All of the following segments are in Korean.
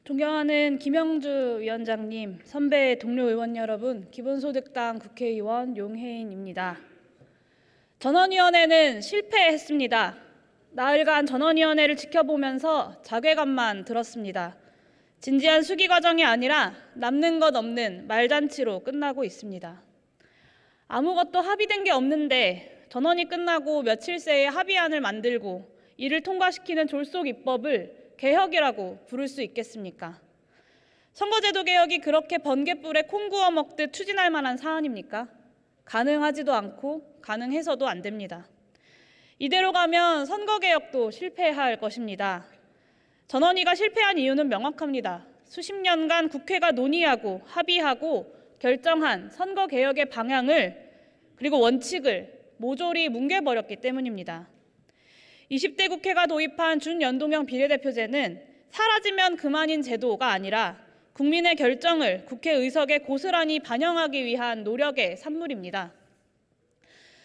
존경하는 김영주 위원장님, 선배 동료 의원 여러분, 기본소득당 국회의원 용혜인입니다. 전원위원회는 실패했습니다. 나흘간 전원위원회를 지켜보면서 자괴감만 들었습니다. 진지한 수기 과정이 아니라 남는 것 없는 말잔치로 끝나고 있습니다. 아무것도 합의된 게 없는데 전원이 끝나고 며칠 새에 합의안을 만들고 이를 통과시키는 졸속 입법을 개혁이라고 부를 수 있겠습니까? 선거제도 개혁이 그렇게 번갯불에 콩 구워 먹듯 추진할 만한 사안입니까? 가능하지도 않고 가능해서도 안 됩니다. 이대로 가면 선거개혁도 실패할 것입니다. 전원위가 실패한 이유는 명확합니다. 수십 년간 국회가 논의하고 합의하고 결정한 선거개혁의 방향을 그리고 원칙을 모조리 뭉개버렸기 때문입니다. 20대 국회가 도입한 준연동형 비례대표제는 사라지면 그만인 제도가 아니라 국민의 결정을 국회 의석에 고스란히 반영하기 위한 노력의 산물입니다.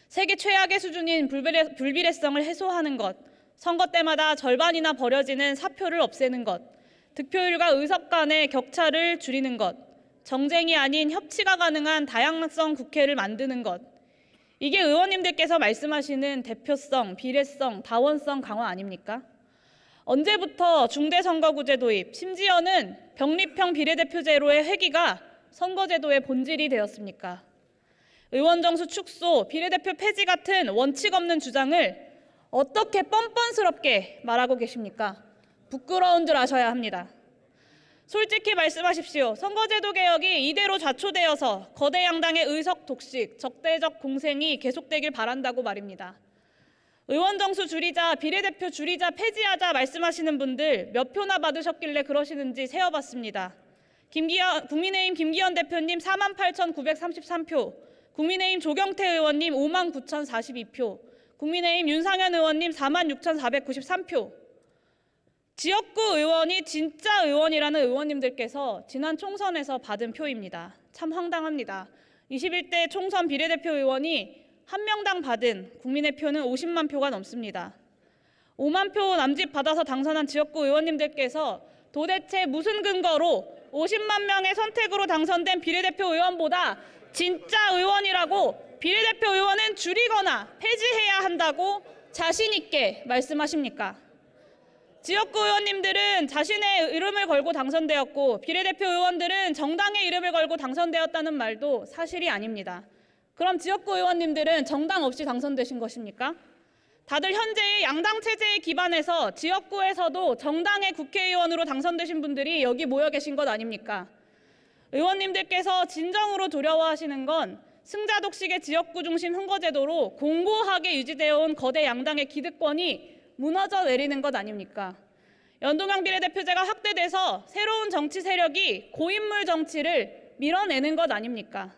세계 최악의 수준인 불비례성을 해소하는 것, 선거 때마다 절반이나 버려지는 사표를 없애는 것, 득표율과 의석 간의 격차를 줄이는 것, 정쟁이 아닌 협치가 가능한 다양성 국회를 만드는 것, 이게 의원님들께서 말씀하시는 대표성, 비례성, 다원성 강화 아닙니까? 언제부터 중대선거구제 도입, 심지어는 병립형 비례대표제로의 회귀가 선거제도의 본질이 되었습니까? 의원 정수 축소, 비례대표 폐지 같은 원칙 없는 주장을 어떻게 뻔뻔스럽게 말하고 계십니까? 부끄러운 줄 아셔야 합니다. 솔직히 말씀하십시오. 선거제도 개혁이 이대로 좌초되어서 거대 양당의 의석 독식, 적대적 공생이 계속되길 바란다고 말입니다. 의원 정수 줄이자, 비례대표 줄이자, 폐지하자 말씀하시는 분들 몇 표나 받으셨길래 그러시는지 세어봤습니다. 국민의힘 김기현 대표님 48,933표, 국민의힘 조경태 의원님 59,042표, 국민의힘 윤상현 의원님 46,493표, 지역구 의원이 진짜 의원이라는 의원님들께서 지난 총선에서 받은 표입니다. 참 황당합니다. 21대 총선 비례대표 의원이 한 명당 받은 국민의 표는 50만 표가 넘습니다. 5만 표 남짓 받아서 당선한 지역구 의원님들께서 도대체 무슨 근거로 50만 명의 선택으로 당선된 비례대표 의원보다 진짜 의원이라고 비례대표 의원은 줄이거나 폐지해야 한다고 자신 있게 말씀하십니까? 지역구 의원님들은 자신의 이름을 걸고 당선되었고 비례대표 의원들은 정당의 이름을 걸고 당선되었다는 말도 사실이 아닙니다. 그럼 지역구 의원님들은 정당 없이 당선되신 것입니까? 다들 현재의 양당 체제에 기반해서 지역구에서도 정당의 국회의원으로 당선되신 분들이 여기 모여 계신 것 아닙니까? 의원님들께서 진정으로 두려워하시는 건 승자 독식의 지역구 중심 선거제도로 공고하게 유지되어 온 거대 양당의 기득권이 무너져 내리는 것 아닙니까? 연동형 비례대표제가 확대돼서 새로운 정치 세력이 고인물 정치를 밀어내는 것 아닙니까?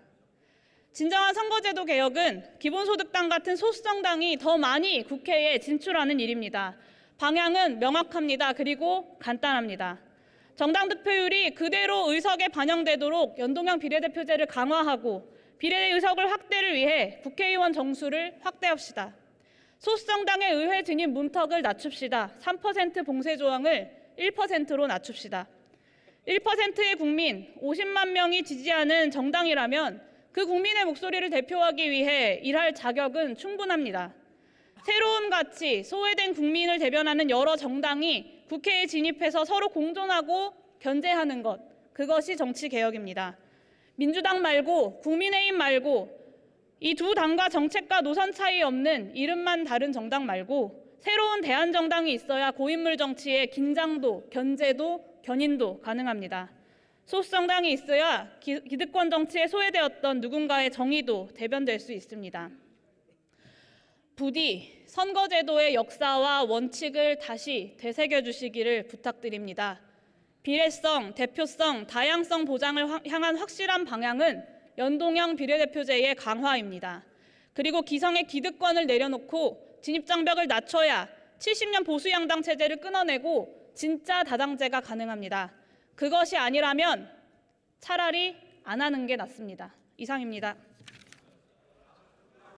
진정한 선거제도 개혁은 기본소득당 같은 소수정당이 더 많이 국회에 진출하는 일입니다. 방향은 명확합니다. 그리고 간단합니다. 정당 득표율이 그대로 의석에 반영되도록 연동형 비례대표제를 강화하고 비례의석을 확대를 위해 국회의원 정수를 확대합시다. 소수정당의 의회 진입 문턱을 낮춥시다. 3% 봉쇄 조항을 1%로 낮춥시다. 1%의 국민, 50만 명이 지지하는 정당이라면 그 국민의 목소리를 대표하기 위해 일할 자격은 충분합니다. 새로운 가치, 소외된 국민을 대변하는 여러 정당이 국회에 진입해서 서로 공존하고 견제하는 것, 그것이 정치개혁입니다. 민주당 말고 국민의힘 말고 이 두 당과 정책과 노선 차이 없는 이름만 다른 정당 말고 새로운 대안정당이 있어야 고인물 정치의 긴장도, 견제도, 견인도 가능합니다. 소수정당이 있어야 기득권 정치에 소외되었던 누군가의 정의도 대변될 수 있습니다. 부디 선거제도의 역사와 원칙을 다시 되새겨주시기를 부탁드립니다. 비례성, 대표성, 다양성 보장을 향한 확실한 방향은 연동형 비례대표제의 강화입니다. 그리고 기성의 기득권을 내려놓고 진입장벽을 낮춰야 70년 보수양당 체제를 끊어내고 진짜 다당제가 가능합니다. 그것이 아니라면 차라리 안 하는 게 낫습니다. 이상입니다.